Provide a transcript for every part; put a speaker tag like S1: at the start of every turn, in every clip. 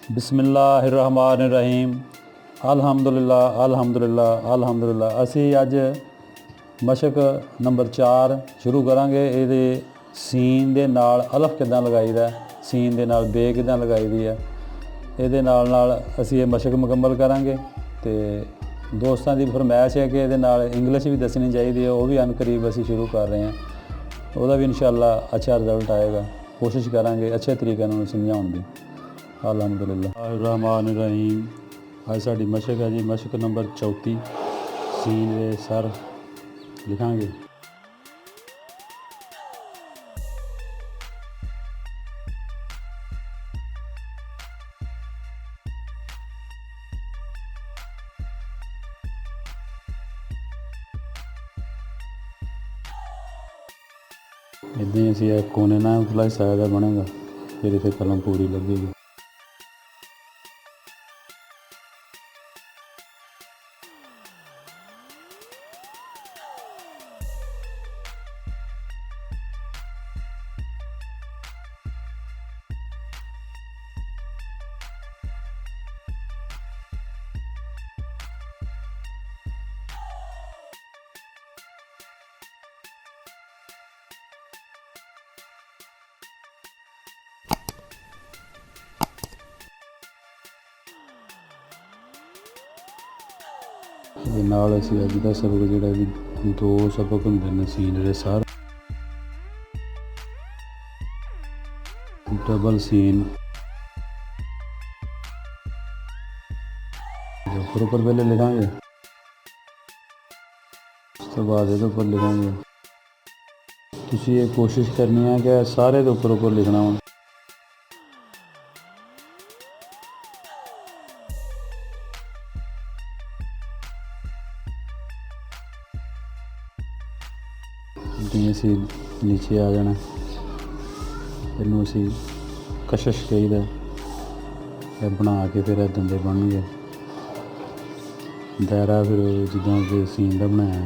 S1: बिस्मिल्लाहिर्रहमानिर्रहीम अल्हम्दुलिल्लाह अल्हम्दुलिल्लाह अल्हम्दुलिल्लाह। असी अज मशक नंबर 4 शुरू करांगे। ये सीन दे नाल अलफ किदां लगाईदा, सीन दे नाल बे किदां लगाई दी है, ये नाल असी ये मशक मुकम्मल करांगे। तो दोस्तों की फरमाइश है कि ये नाल इंग्लिश भी दसनी चाहिए, वो भी अनकरीब असी शुरू कर रहे हैं। वह भी इंशाअल्लाह अच्छा रिजल्ट आएगा। कोशिश करांगे अच्छे तरीके नाल समझाउण दी। अल्हम्दुलिल्लाह। अज साडी मशक है जी, मशक नंबर 34। सीन दे सर लिखांगे। इदां ही असीं कोने ना उतला हिस्सा दा बनेगा, फिर इत्थे कलम पूरी लगेगी। नाल असीं अज दा सबक जिहड़ा भी 2 सबक हुंदे ने सीन दे सर, डबल सीन उपर पहले लिखांगे, उस तो बाद ये उपर लिखांगे। तुसीं ये कोशिश करनी है कि सारे दे उपर लिखना हो। असी नीचे आ जाना, इनू असी कशिश कहीदा, बना के फिर दंदे बन गए दायरा, फिर जिदा कि सीन का बनाया।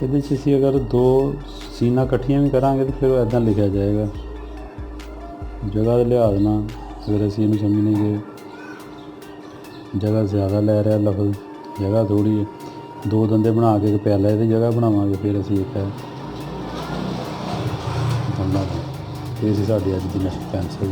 S1: ये असी अगर 2 सीना कट्ठियां भी करांगे तो फिर इदां लिखा जाएगा। जगह के लिहाज ना अगर असी इनू समझने कि जगह ज़्यादा लै रहा लफ्ज़, जगह थोड़ी है, 2 दंदे बना के एक प्याला ये जगह बनावांगे, फिर असी एक है बनना। ये साडी अज दी नेक्स्ट पेंसिल।